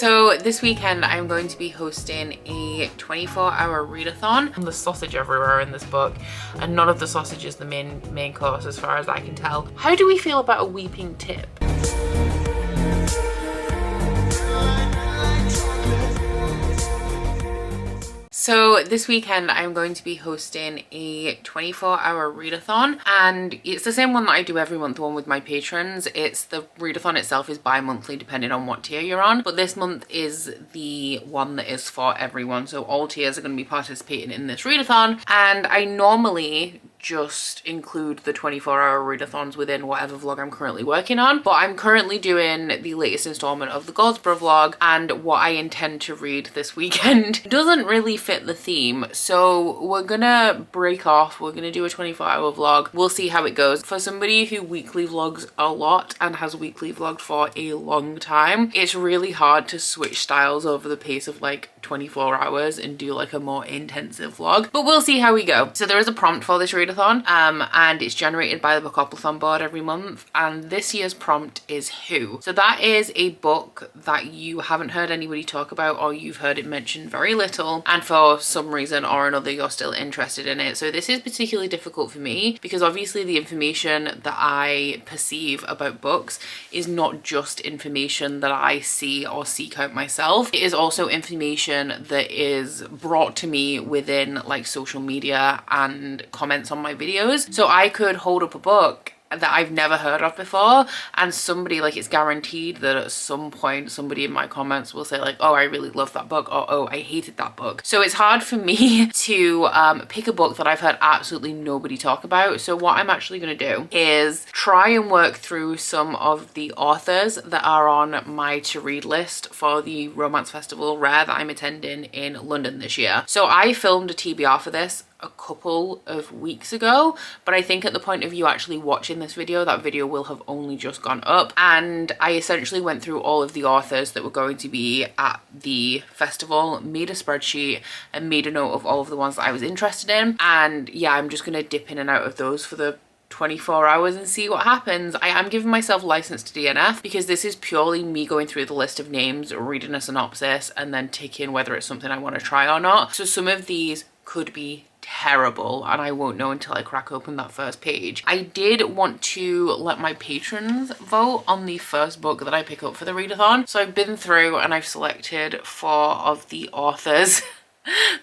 So this weekend I'm going to be hosting a 24-hour readathon. There's sausage everywhere in this book, and none of the sausage is the main course as far as I can tell. How do we feel about a weeping tip? So this weekend I'm going to be hosting a 24-hour readathon, and it's the same one that I do every month, the one with my patrons. The readathon itself is bi-monthly depending on what tier you're on, but this month is the one that is for everyone. So all tiers are going to be participating in this readathon, and I normally just include the 24-hour readathons within whatever vlog I'm currently working on, but I'm currently doing the latest installment of the Goldsboro vlog, and what I intend to read this weekend doesn't really fit the theme, so we're gonna break off. We're gonna do a 24-hour vlog. We'll see how it goes. For somebody who weekly vlogs a lot and has weekly vlogged for a long time, it's really hard to switch styles over the pace of like 24 hours and do like a more intensive vlog, but we'll see how we go. So there is a prompt for this readathon, and it's generated by the Bookathon board every month, and this year's prompt is Who. So that is a book that you haven't heard anybody talk about, or you've heard it mentioned very little, and for some reason or another you're still interested in it. So this is particularly difficult for me because obviously the information that I perceive about books is not just information that I see or seek out myself. It is also information that is brought to me within like social media and comments on my videos. So I could hold up a book that I've never heard of before, and somebody, like, it's guaranteed that at some point somebody in my comments will say like, oh, I really love that book, or oh, I hated that book. So it's hard for me to pick a book that I've heard absolutely nobody talk about. So what I'm actually going to do is try and work through some of the authors that are on my to read list for the Romance Festival Rare that I'm attending in London this year. So I filmed a TBR for this a couple of weeks ago, but I think at the point of you actually watching this video, that video will have only just gone up, and I essentially went through all of the authors that were going to be at the festival, made a spreadsheet and made a note of all of the ones that I was interested in, and yeah, I'm just gonna dip in and out of those for the 24 hours and see what happens. I am giving myself license to DNF because this is purely me going through the list of names, reading a synopsis, and then ticking whether it's something I want to try or not. So some of these could be terrible and I won't know until I crack open that first page. I did want to let my patrons vote on the first book that I pick up for the readathon. So I've been through and I've selected 4 of the authors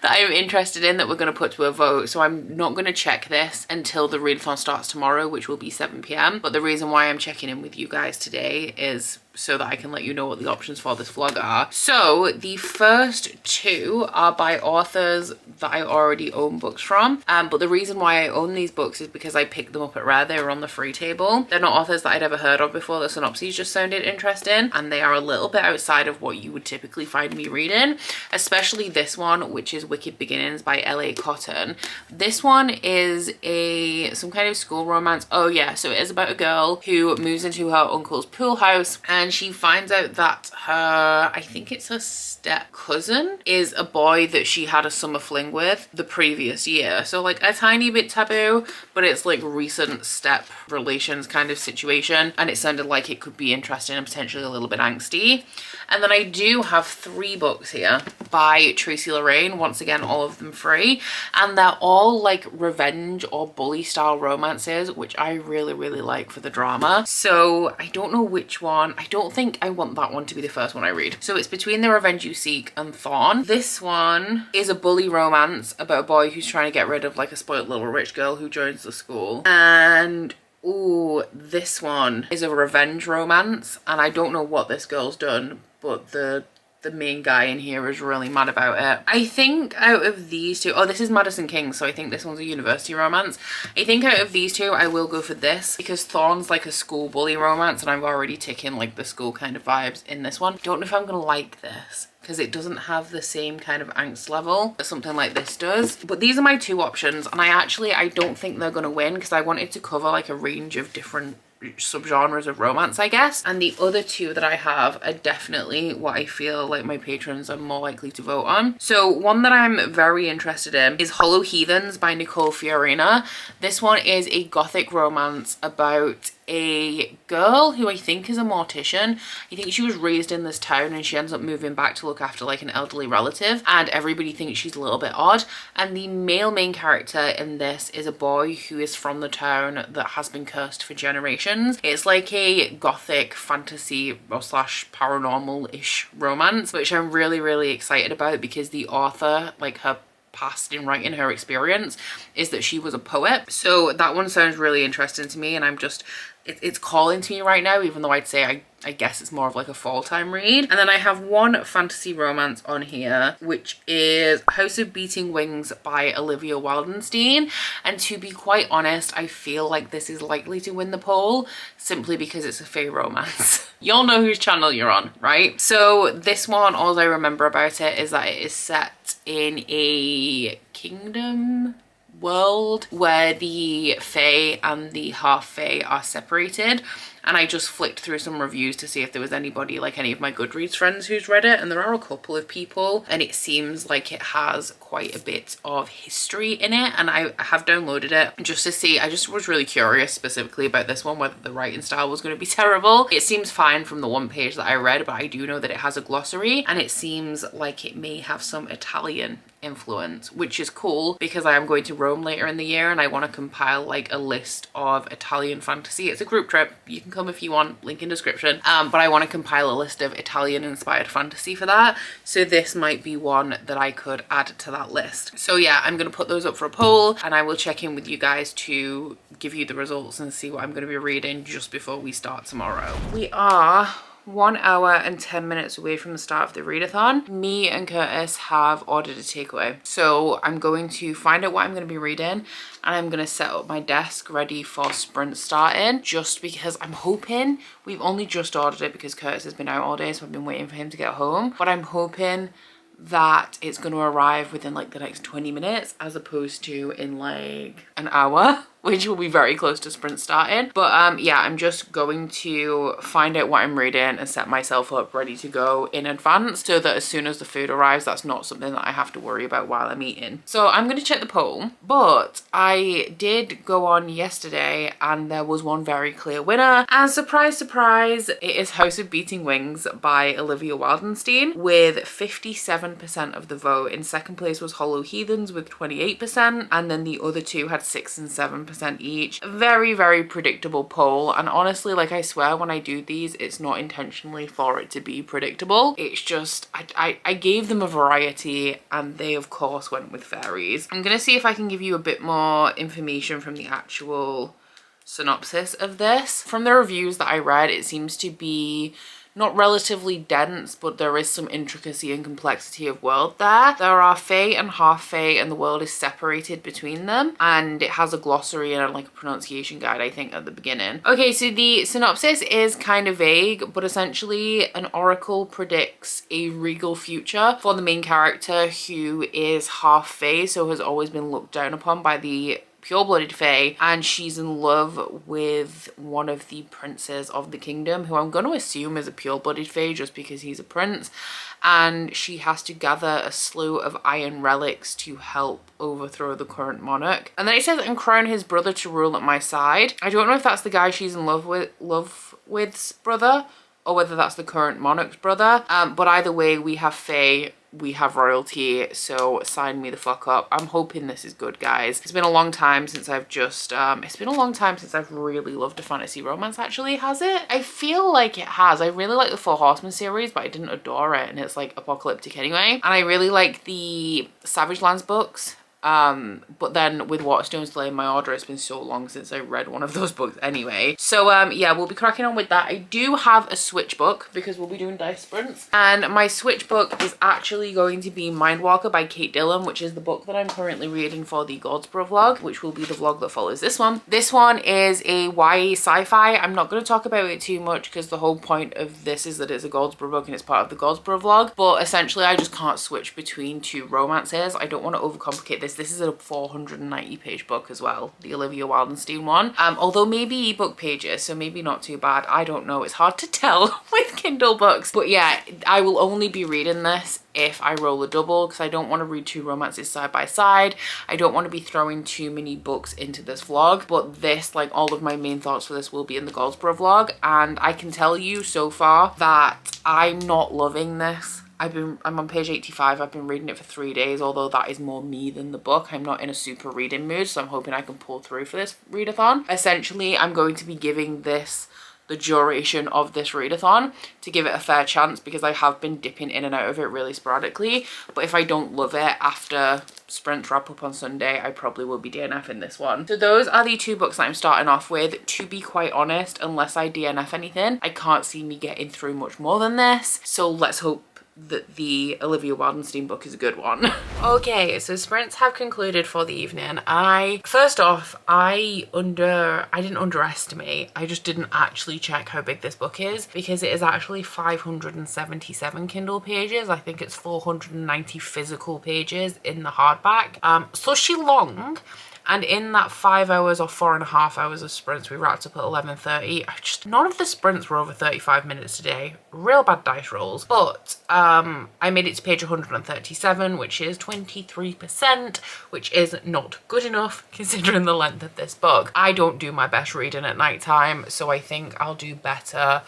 that I'm interested in that we're going to put to a vote. So I'm not going to check this until the readathon starts tomorrow, which will be 7 p.m. But the reason why I'm checking in with you guys today is so that I can let you know what the options for this vlog are. So the first 2 are by authors that I already own books from, but the reason why I own these books is because I picked them up at Rare. They were on the free table. They're not authors that I'd ever heard of before. The synopses just sounded interesting, and they are a little bit outside of what you would typically find me reading, especially this one, which is Wicked Beginnings by L.A. Cotton. This one is some kind of school romance. Oh yeah, so it is about a girl who moves into her uncle's pool house, and she finds out that I think it's her step cousin is a boy that she had a summer fling with the previous year. So like a tiny bit taboo, but it's like recent step relations kind of situation, and it sounded like it could be interesting and potentially a little bit angsty. And then I do have 3 books here by Tracy Lorraine, once again all of them free, and they're all like revenge or bully style romances, which I really like for the drama. So I don't know which one. I don't think I want that one to be the first one I read. So it's between The Revenge You Seek and Thorn. This one is a bully romance about a boy who's trying to get rid of like a spoiled little rich girl who joins the school, and ooh, this one is a revenge romance, and I don't know what this girl's done, but the main guy in here is really mad about it. I think out of these 2, oh, this is Madison King, so I think this one's a university romance. I think out of these 2 I will go for this because Thorn's like a school bully romance, and I'm already ticking like the school kind of vibes in this one. Don't know if I'm gonna like this because it doesn't have the same kind of angst level that something like this does. But these are my 2 options, and I don't think they're gonna win because I wanted to cover like a range of different subgenres of romance, I guess. And the other two that I have are definitely what I feel like my patrons are more likely to vote on. So one that I'm very interested in is Hollow Heathens by Nicole Fiorina. This one is a gothic romance about a girl who I think is a mortician. I think she was raised in this town and she ends up moving back to look after like an elderly relative, and everybody thinks she's a little bit odd. And the male main character in this is a boy who is from the town that has been cursed for generations. It's like a gothic fantasy or slash paranormal-ish romance, which I'm really excited about because the author, like her past in writing, her experience is that she was a poet. So that one sounds really interesting to me, and I'm just it's calling to me right now, even though I'd say I guess it's more of like a fall time read. And then I have one fantasy romance on here, which is House of Beating Wings by Olivia Wildenstein. And to be quite honest, I feel like this is likely to win the poll simply because it's a fae romance. Y'all know whose channel you're on, right? So this one, all I remember about it is that it is set in a kingdom world where the fae and the half fae are separated. And I just flicked through some reviews to see if there was anybody, like any of my Goodreads friends, who's read it, and there are a couple of people, and it seems like it has quite a bit of history in it. And I have downloaded it just to see. I just was really curious specifically about this one, whether the writing style was going to be terrible. It seems fine from the one page that I read, but I do know that it has a glossary, and it seems like it may have some Italian influence, which is cool because I am going to Rome later in the year and I want to compile like a list of Italian fantasy. It's a group trip, you can come if you want, link in description, but I want to compile a list of Italian inspired fantasy for that, so this might be one that I could add to that list. So yeah, I'm going to put those up for a poll and I will check in with you guys to give you the results and see what I'm going to be reading just before we start tomorrow. We are 1 hour and 10 minutes away from the start of the readathon. Me and Curtis have ordered a takeaway. So I'm going to find out what I'm going to be reading and I'm going to set up my desk ready for sprint starting, just because I'm hoping, we've only just ordered it because Curtis has been out all day, so I've been waiting for him to get home, but I'm hoping that it's going to arrive within like the next 20 minutes as opposed to in like an hour, which will be very close to sprint starting. But yeah, I'm just going to find out what I'm reading and set myself up ready to go in advance so that as soon as the food arrives, that's not something that I have to worry about while I'm eating. So I'm going to check the poll, but I did go on yesterday and there was one very clear winner, and surprise surprise, it is House of Beating Wings by Olivia Wildenstein with 57% of the vote. In second place was Hollow Heathens with 28%, and then the other two had 6 and 7% each. Very predictable poll, and honestly, like, I swear when I do these, it's not intentionally for it to be predictable. It's just I gave them a variety and they of course went with fairies. I'm gonna see if I can give you a bit more information from the actual synopsis of this. From the reviews that I read, it seems to be not relatively dense, but there is some intricacy and complexity of world there. There are fae and half fae and the world is separated between them, and it has a glossary and like a pronunciation guide, I think, at the beginning. Okay, so the synopsis is kind of vague, but essentially an oracle predicts a regal future for the main character, who is half fae, so has always been looked down upon by the pure-blooded fae, and she's in love with one of the princes of the kingdom, who I'm going to assume is a pure-blooded fae just because he's a prince, and she has to gather a slew of iron relics to help overthrow the current monarch. And then it says, and crown his brother to rule at my side. I don't know if that's the guy she's in love with's brother, or whether that's the current monarch's brother, but either way, we have fae, we have royalty, so sign me the fuck up. I'm hoping this is good, guys. It's been a long time since I've just it's been a long time since I've really loved a fantasy romance, actually. Has it? I feel like it has. I really like the Four Horsemen series, but I didn't adore it, and it's like apocalyptic anyway. And I really like the Savage Lands books. But then with Waterstone's Delay in my order, it's been so long since I read one of those books anyway. So yeah, we'll be cracking on with that. I do have a switch book because we'll be doing dice sprints, and my switch book is actually going to be Mindwalker by Kate Dillon, which is the book that I'm currently reading for the Goldsboro vlog, which will be the vlog that follows this one. This one is a YA sci-fi. I'm not going to talk about it too much because the whole point of this is that it's a Goldsboro book and it's part of the Goldsboro vlog, but essentially I just can't switch between two romances. I don't want to overcomplicate this this is a 490 page book as well, the Olivia Wildenstein one. Although maybe ebook pages, so maybe not too bad. I don't know, it's hard to tell with Kindle books. But yeah, I will only be reading this if I roll a double, because I don't want to read two romances side by side. I don't want to be throwing too many books into this vlog, but this, like, all of my main thoughts for this will be in the Goldsboro vlog, and I can tell you so far that I'm not loving this. I'm on page 85. I've been reading it for 3 days, although that is more me than the book. I'm not in a super reading mood, so I'm hoping I can pull through for this readathon. Essentially, I'm going to be giving this the duration of this readathon to give it a fair chance, because I have been dipping in and out of it really sporadically. But if I don't love it after sprints wrap up on Sunday, I probably will be DNFing this one. So those are the two books that I'm starting off with. To be quite honest, unless I DNF anything, I can't see me getting through much more than this. So let's hope that the Olivia Wildenstein book is a good one. Okay, so sprints have concluded for the evening. First off, I didn't underestimate, I just didn't actually check how big this book is, because it is actually 577 Kindle pages. I think it's 490 physical pages in the hardback. So she's long. And in that 5 hours or 4.5 hours of sprints, we wrapped up at 11:30. None of the sprints were over 35 minutes today. Real bad dice rolls. But I made it to page 137, which is 23%, which is not good enough considering the length of this book. I don't do my best reading at night time, so I think I'll do better,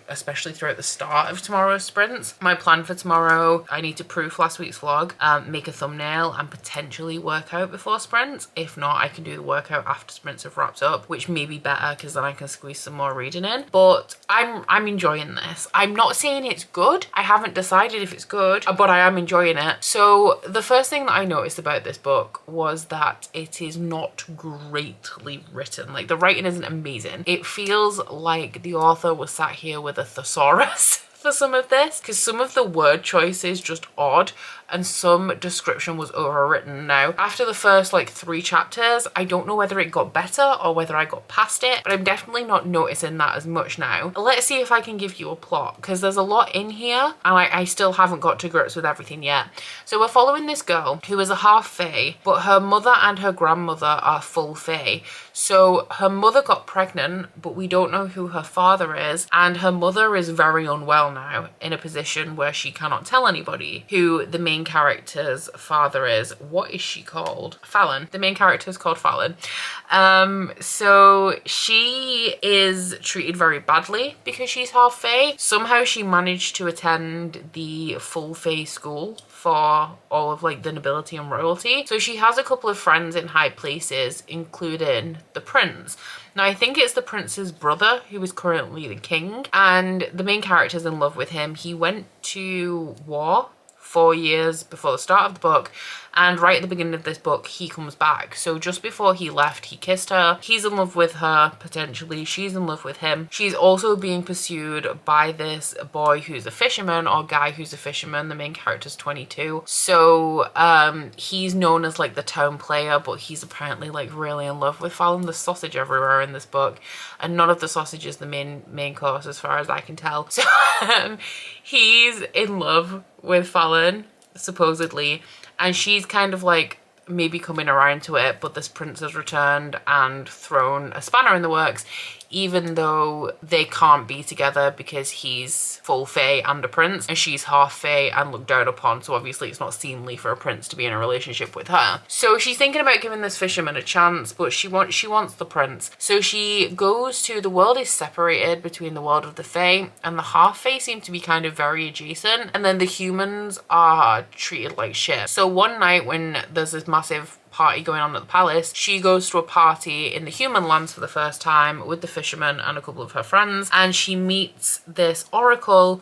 especially throughout the start of tomorrow's sprints. My plan for tomorrow, I need to proof last week's vlog, make a thumbnail, and potentially work out before sprints. If not, I can do the workout after sprints have wrapped up, which may be better because then I can squeeze some more reading in. But I'm enjoying this. I'm not saying it's good. I haven't decided if it's good, but I am enjoying it. So the first thing that I noticed about this book was that it is not greatly written. Like, the writing isn't amazing. It feels like the author was sat here with a thesaurus for some of this, because some of the word choice is just odd and some description was overwritten. Now, after the first like 3 chapters, I don't know whether it got better or whether I got past it, but I'm definitely not noticing that as much now. Let's see if I can give you a plot, because there's a lot in here and I still haven't got to grips with everything yet. So we're following this girl who is a half fae, but her mother and her grandmother are full fae. So her mother got pregnant, but we don't know who her father is, and her mother is very unwell now, in a position where she cannot tell anybody who the main character's father is. What is she called? Fallon. The main character is called Fallon. So she is treated very badly because she's half fae. Somehow she managed to attend the full fae school for all of like the nobility and royalty. So she has a couple of friends in high places, including the prince. Now, I think it's the prince's brother who is currently the king, and the main character's in love with him. He went to war 4 years before the start of the book, and right at the beginning of this book he comes back. So just before he left, he kissed her. He's in love with her, potentially. She's in love with him. She's also being pursued by this boy who's a fisherman, or guy who's a fisherman. The main character's 22. So he's known as like the town player, but he's apparently like really in love with Fallon. There's sausage everywhere in this book, and none of the sausage is the main course as far as I can tell. So he's in love with Fallon, supposedly, and she's kind of like maybe coming around to it, but this prince has returned and thrown a spanner in the works, even though they can't be together because he's full fae and a prince, and she's half fae and looked down upon, so obviously it's not seemly for a prince to be in a relationship with her. So she's thinking about giving this fisherman a chance, but she wants the prince. So she goes to, the world is separated between the world of the fae, and the half fae seem to be kind of very adjacent, and then the humans are treated like shit. So one night when there's this massive party going on at the palace, she goes to a party in the human lands for the first time with the fisherman and a couple of her friends, and she meets this oracle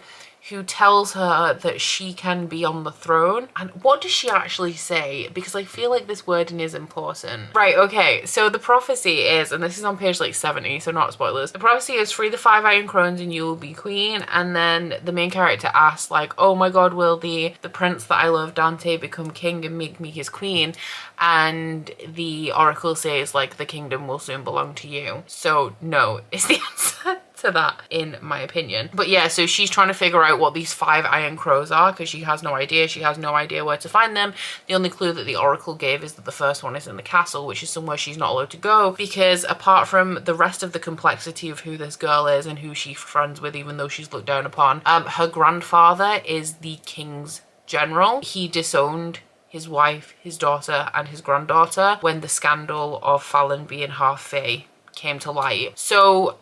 who tells her that she can be on the throne. And what does she actually say? Because I feel like this wording is important. Right, okay, so the prophecy is, and this is on page like 70, so not spoilers. The prophecy is, free the 5 iron crones and you will be queen. And then the main character asks like, oh my god, will the prince that I love, Dante, become king and make me his queen? And the oracle says like, the kingdom will soon belong to you. So no is the answer to that, in my opinion. But yeah, so she's trying to figure out what these 5 iron crows are because she has no idea. She has no idea where to find them. The only clue that the oracle gave is that the first one is in the castle, which is somewhere she's not allowed to go, because apart from the rest of the complexity of who this girl is and who she's friends with, even though she's looked down upon, her grandfather is the king's general. He disowned his wife, his daughter, and his granddaughter when the scandal of Fallon being half fae came to light. So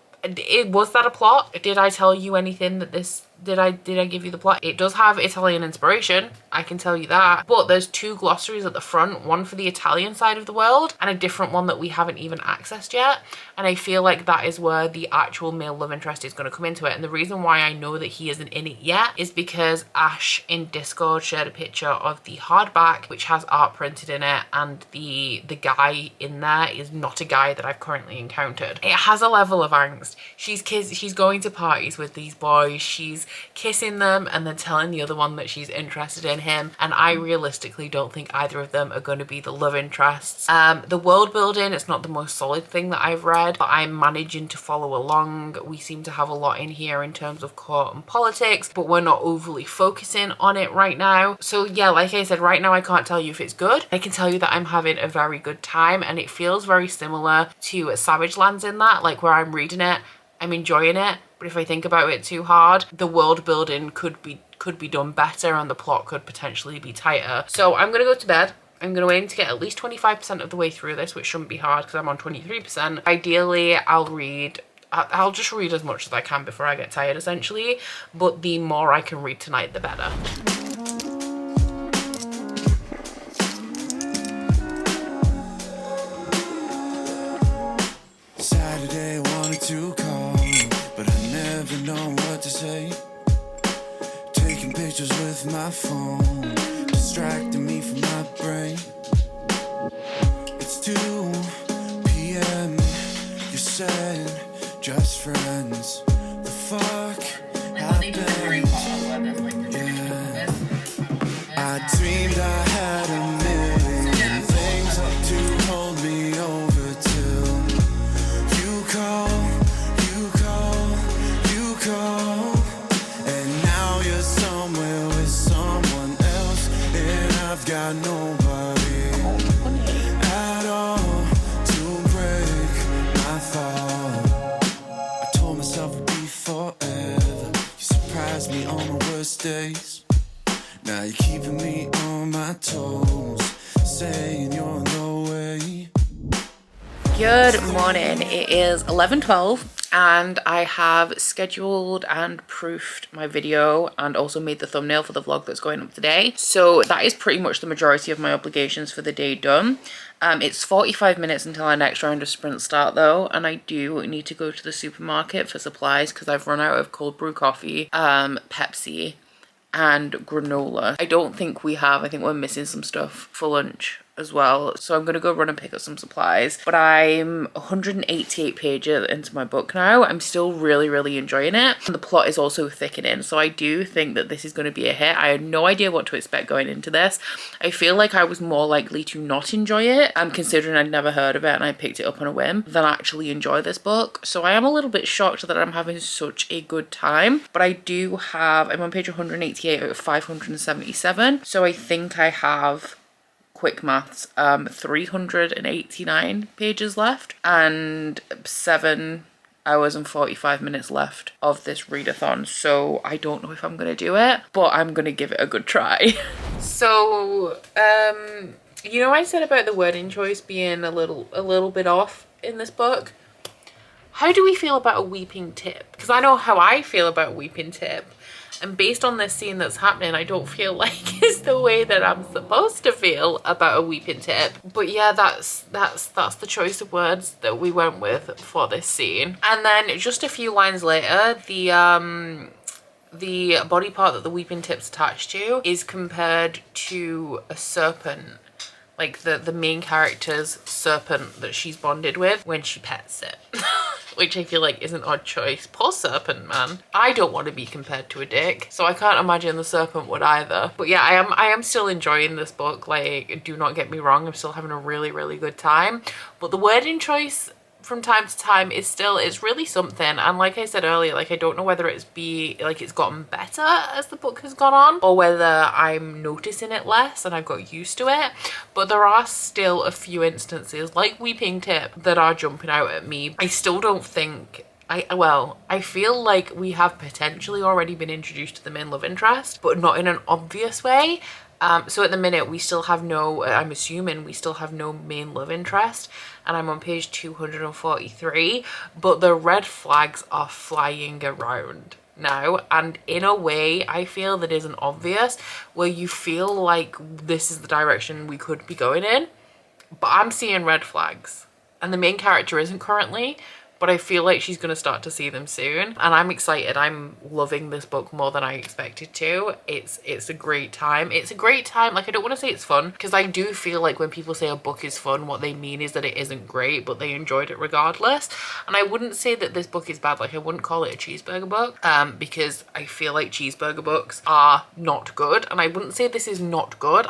was that a plot? Did I tell you anything that this... Did I give you the plot? It does have Italian inspiration, I can tell you that. But there's 2 glossaries at the front, one for the Italian side of the world and a different one that we haven't even accessed yet. And I feel like that is where the actual male love interest is going to come into it. And the reason why I know that he isn't in it yet is because Ash in Discord shared a picture of the hardback, which has art printed in it, and the guy in there is not a guy that I've currently encountered. It has a level of angst. She's going to parties with these boys, she's kissing them and then telling the other one that she's interested in him, and I realistically don't think either of them are going to be the love interests. The world building, it's not the most solid thing that I've read, but I'm managing to follow along. We seem to have a lot in here in terms of court and politics, but we're not overly focusing on it right now. So yeah, like I said, right now I can't tell you if it's good. I can tell you that I'm having a very good time, and it feels very similar to Savage Lands in that, like where I'm reading it, I'm enjoying it, but if I think about it too hard, the world building could be done better and the plot could potentially be tighter. So I'm gonna go to bed. I'm gonna aim to get at least 25% of the way through this, which shouldn't be hard because I'm on 23%. Ideally, I'll just read as much as I can before I get tired, essentially, but the more I can read tonight, the better. Saturday wanted to call, but I never know what to say. Taking pictures with my phone, distracting me from my brain. It's 2 p.m. You said just friends. The fuck happened? Yeah. I dreamed I had a million things to hold me over till you call, and now you're somewhere with someone else, and I've got nobody at all to break my fall. I told myself it'd be forever. You surprised me on my worst days. Now you're keeping me on my toes, saying you're on the way. Good morning. It is 11:12 and I have scheduled and proofed my video and also made the thumbnail for the vlog that's going up today. So that is pretty much the majority of my obligations for the day done. It's 45 minutes until our next round of sprint start though, and I do need to go to the supermarket for supplies because I've run out of cold brew coffee, Pepsi and granola. I don't think we have, I think we're missing some stuff for lunch as well, so I'm gonna go run and pick up some supplies. But I'm 188 pages into my book now. I'm still really enjoying it, and the plot is also thickening, so I do think that this is going to be a hit. I had no idea what to expect going into this. I feel like I was more likely to not enjoy it, considering I'd never heard of it and I picked it up on a whim, than actually enjoy this book. So I am a little bit shocked that I'm having such a good time. But I do have, I'm on page 188 out of 577, so I think I have, quick maths, 389 pages left and 7 hours and 45 minutes left of this readathon. So I don't know if I'm gonna do it, but I'm gonna give it a good try. So you know, I said about the wording choice being a little bit off in this book. How do we feel about a weeping tip? Because I know how I feel about weeping tip. And based on this scene that's happening, I don't feel like it's the way that I'm supposed to feel about a weeping tip. But yeah, that's the choice of words that we went with for this scene. And then just a few lines later, the body part that the weeping tip's attached to is compared to a serpent. Like the main character's serpent that she's bonded with when she pets it. Which I feel like is an odd choice. Poor serpent, man. I don't want to be compared to a dick, so I can't imagine the serpent would either. But yeah, I am still enjoying this book. Like, do not get me wrong, I'm still having a really good time. But the wording choice from time to time is still, it's really something. And like I said earlier, like I don't know whether it's gotten better as the book has gone on, or whether I'm noticing it less and I've got used to it, but there are still a few instances like Weeping Tip that are jumping out at me. I still don't think I feel like we have potentially already been introduced to the main love interest, but not in an obvious way. So at the minute we still have no, I'm assuming we still have no main love interest, and I'm on page 243, but the red flags are flying around now, and in a way I feel that isn't obvious, where you feel like this is the direction we could be going in, but I'm seeing red flags, and the main character isn't currently, but I feel like she's going to start to see them soon, and I'm excited. I'm loving this book more than I expected to. It's a great time. It's a great time. Like, I don't want to say it's fun, because I do feel like when people say a book is fun, what they mean is that it isn't great, but they enjoyed it regardless. And I wouldn't say that this book is bad. Like, I wouldn't call it a cheeseburger book, because I feel like cheeseburger books are not good, and I wouldn't say this is not good.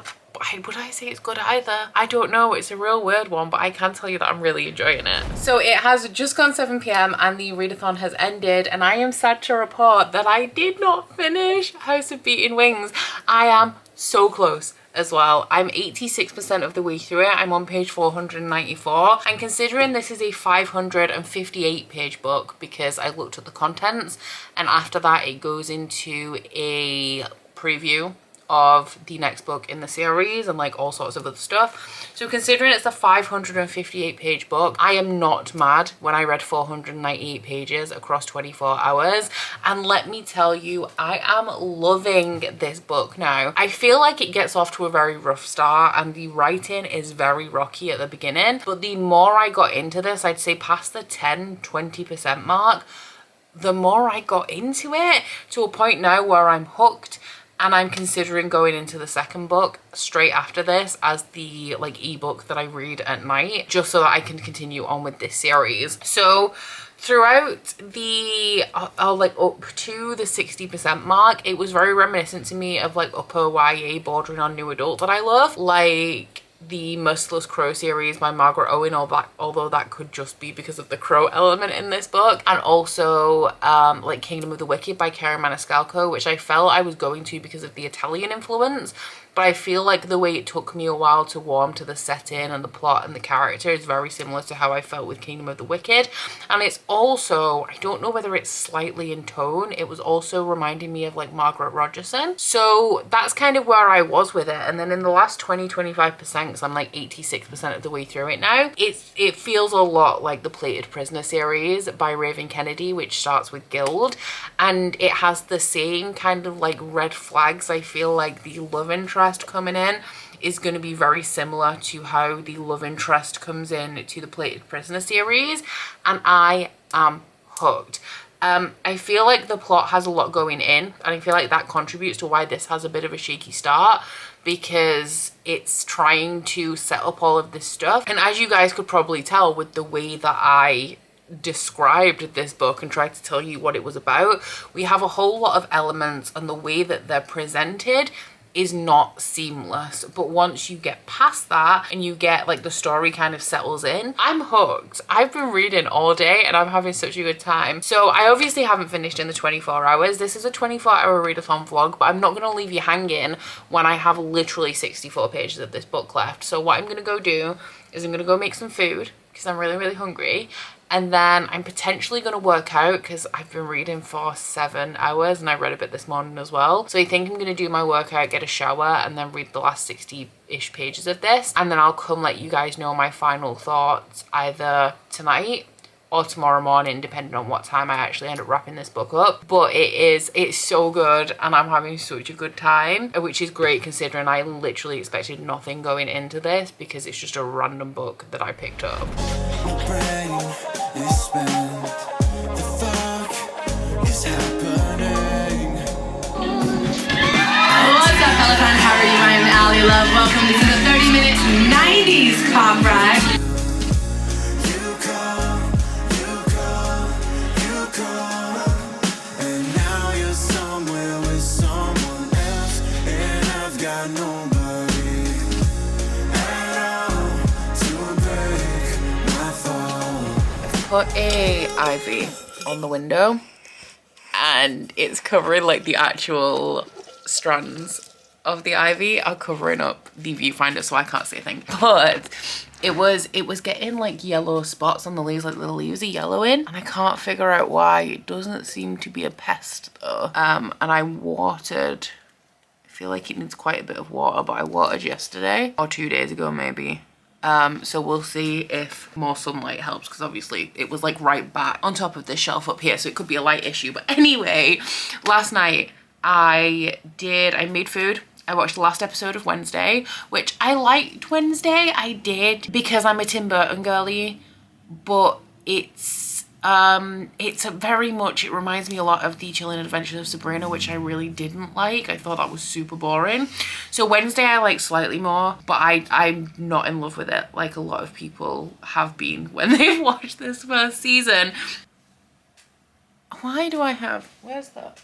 Would I say it's good either? I don't know. It's a real weird one, but I can tell you that I'm really enjoying it. So it has just gone 7 p.m. and the readathon has ended, and I am sad to report that I did not finish House of Beating Wings. I am so close as well. I'm 86% of the way through it. I'm on page 494, and considering this is a 558 page book, because I looked at the contents and after that it goes into a preview of the next book in the series and like all sorts of other stuff. So considering it's a 558 page book, I am not mad when I read 498 pages across 24 hours. And let me tell you, I am loving this book now. I feel like it gets off to a very rough start and the writing is very rocky at the beginning, but the more I got into this, I'd say past the 10-20% mark, the more I got into it, to a point now where I'm hooked. And I'm considering going into the second book straight after this as the like ebook that I read at night, just so that I can continue on with this series. So throughout the like up to the 60% mark, it was very reminiscent to me of like upper YA bordering on new adult that I love, like the Merciless Crow series by Margaret Owen, although that could just be because of the crow element in this book, and also like Kingdom of the Wicked by Karen Maniscalco, which I felt I was going to because of the Italian influence, but I feel like the way it took me a while to warm to the setting and the plot and the character is very similar to how I felt with Kingdom of the Wicked. And it's also, I don't know whether it's slightly in tone, it was also reminding me of like Margaret Rogerson. So that's kind of where I was with it. And then in the last 20-25%, because I'm like 86% of the way through it now, it feels a lot like the Plated Prisoner series by Raven Kennedy, which starts with Guild, and it has the same kind of like red flags. I feel like the love interest coming in is going to be very similar to how the love interest comes in to the Plated Prisoner series, and I am hooked. I feel like the plot has a lot going in, and I feel like that contributes to why this has a bit of a shaky start, because it's trying to set up all of this stuff. And as you guys could probably tell with the way that I described this book and tried to tell you what it was about, we have a whole lot of elements, and the way that they're presented is not seamless. But once you get past that and you get like the story kind of settles in, I'm hooked. I've been reading all day and I'm having such a good time. So I obviously haven't finished in the 24 hours. This is a 24-hour readathon vlog, but I'm not going to leave you hanging when I have literally 64 pages of this book left. So what I'm going to go do is I'm going to go make some food because I'm really hungry, and then I'm potentially going to work out because I've been reading for 7 hours and I read a bit this morning as well. So I think I'm going to do my workout, get a shower, and then read the last 60-ish pages of this, and then I'll come let you guys know my final thoughts either tonight or tomorrow morning, depending on what time I actually end up wrapping this book up. But it's so good and I'm having such a good time, which is great considering I literally expected nothing going into this, because it's just a random book that I picked up. What's up, Peloton? How are you? I am Allie Love. Welcome to the 30-minute 90s pop ride. and now you're somewhere with someone else, and I've got nobody at all to break my fall. put a ivy on the window and it's covering like the actual strands of the ivy are covering up the viewfinder so I can't see a thing. But it was getting like yellow spots on the leaves, like the leaves are yellowing, and I can't figure out why. It doesn't seem to be a pest though. And I watered, I feel like it needs quite a bit of water, but I watered yesterday or 2 days ago maybe. So we'll see if more sunlight helps, because obviously it was like right back on top of this shelf up here, so it could be a light issue. But anyway, last night I made food. I watched the last episode of Wednesday, which I liked Wednesday. I did, because I'm a Tim Burton girly, but it's very much, it reminds me a lot of The Chilling Adventures of Sabrina, which I really didn't like. I thought that was super boring. So Wednesday I like slightly more, but I'm not in love with it like a lot of people have been when they've watched this first season. Why do I have, where's that?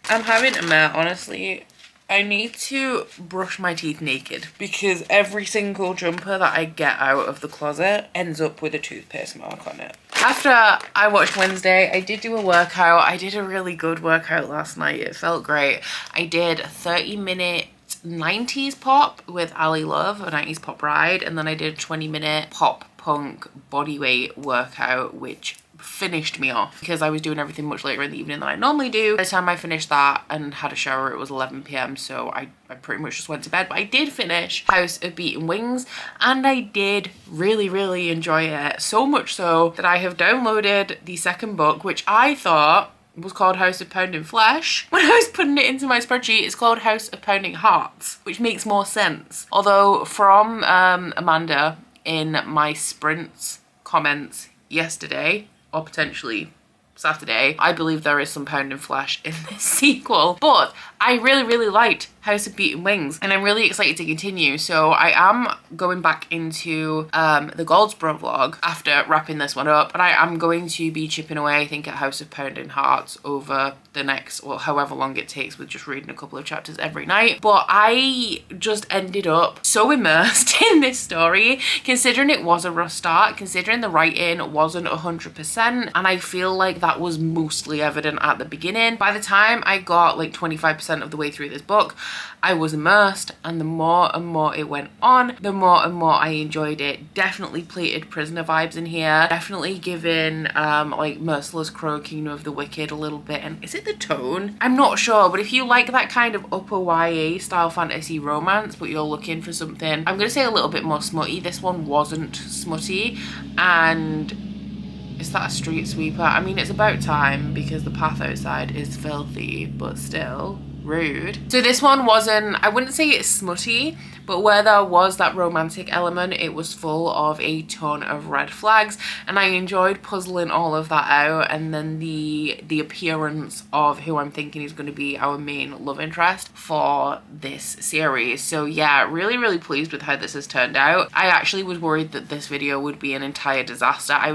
I'm having a mare, honestly. I need to brush my teeth naked because every single jumper that I get out of the closet ends up with a toothpaste mark on it. After I watched Wednesday, I did do a workout. I did a really good workout last night. It felt great. I did a 30-minute 90s pop with Ali Love, a 90s pop ride, and then I did a 20-minute pop punk bodyweight workout, which finished me off because I was doing everything much later in the evening than I normally do. By the time I finished that and had a shower, it was 11 p.m, so I pretty much just went to bed. But I did finish House of Beaten Wings and I did really enjoy it, so much so that I have downloaded the second book, which I thought was called House of Pounding Flesh. When I was putting it into my spreadsheet, it's called House of Pounding Hearts, which makes more sense. Although from Amanda in my sprints comments yesterday, or potentially Saturday, I believe there is some pounding flesh in this sequel. But I really liked House of Beaten Wings and I'm really excited to continue. So I am going back into the Goldsboro vlog after wrapping this one up, and I am going to be chipping away, I think, at House of Pounding Hearts over the next, well, however long it takes, with just reading a couple of chapters every night. But I just ended up so immersed in this story, considering it was a rough start, considering the writing wasn't 100%, and I feel like that was mostly evident at the beginning. By the time I got like 25% of the way through this book, I was immersed, and the more and more it went on, the more and more I enjoyed it. Definitely Plated Prisoner vibes in here, definitely giving like Merciless Crow, Kingdom of the Wicked a little bit. And is it the tone? I'm not sure, but if you like that kind of upper YA style fantasy romance but you're looking for something, I'm gonna say a little bit more smutty, this one wasn't smutty. And is that a street sweeper? I mean, it's about time because the path outside is filthy, but still rude. So this one wasn't, I wouldn't say it's smutty, but where there was that romantic element, it was full of a ton of red flags, and I enjoyed puzzling all of that out. And then the appearance of who I'm thinking is going to be our main love interest for this series. So yeah, really pleased with how this has turned out. I actually was worried that this video would be an entire disaster. I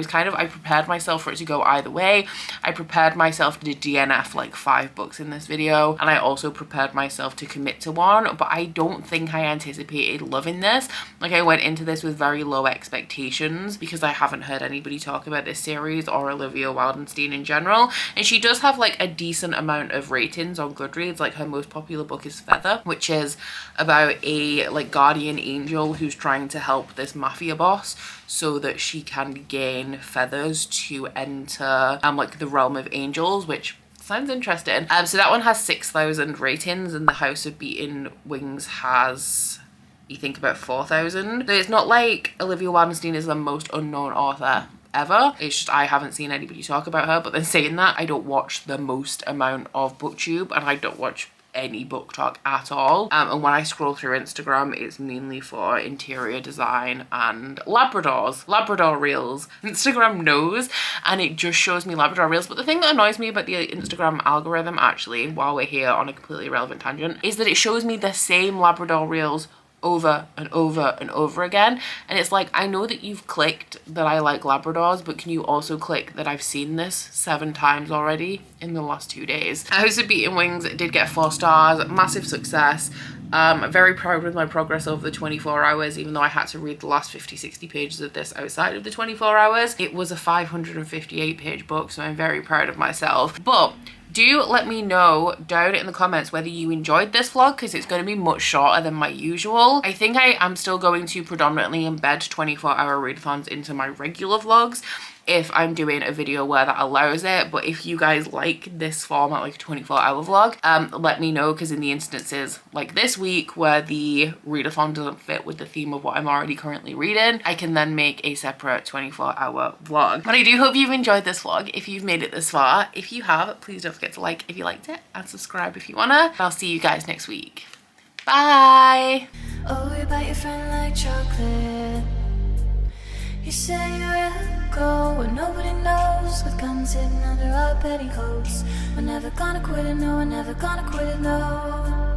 prepared myself for it to go either way. I prepared myself to DNF like 5 books in this video, and I also prepared myself to commit to one, but I don't think I anticipated loving this. Like, I went into this with very low expectations because I haven't heard anybody talk about this series or Olivia Wildenstein in general, and she does have like a decent amount of ratings on Goodreads. Like, her most popular book is Feather, which is about a like guardian angel who's trying to help this mafia boss so that she can gain feathers to enter like the realm of angels, which sounds interesting. So that one has 6,000 ratings, and the House of Beaten Wings has, you think, about 4,000. So it's not like Olivia Wildenstein is the most unknown author ever. It's just I haven't seen anybody talk about her. But then saying that, I don't watch the most amount of BookTube, and I don't watch any book talk at all. And when I scroll through Instagram, it's mainly for interior design and Labrador reels. Instagram knows, and it just shows me Labrador reels. But the thing that annoys me about the Instagram algorithm, actually, while we're here on a completely irrelevant tangent, is that it shows me the same Labrador reels over and over again. And it's like, I know that you've clicked that I like Labradors, but can you also click that I've seen this 7 times already in the last 2 days? House of Beaten Wings did get 4 stars, massive success. I'm very proud with my progress over the 24 hours, even though I had to read the last 50-60 pages of this outside of the 24 hours. It was a 558 page book, so I'm very proud of myself. But do let me know down in the comments whether you enjoyed this vlog, because it's going to be much shorter than my usual. I think I am still going to predominantly embed 24-hour readathons into my regular vlogs if I'm doing a video where that allows it. But if you guys like this format, like a 24-hour vlog, let me know, because in the instances like this week where the readathon doesn't fit with the theme of what I'm already currently reading, I can then make a separate 24-hour vlog. But I do hope you've enjoyed this vlog if you've made it this far. If you have, please don't forget to like if you liked it and subscribe if you wanna. I'll see you guys next week. Bye. Oh, you bite your friend like chocolate. You say you'll go where nobody knows, with guns hidden under our petticoats. We're never gonna quit it, no, we're never gonna quit it, no.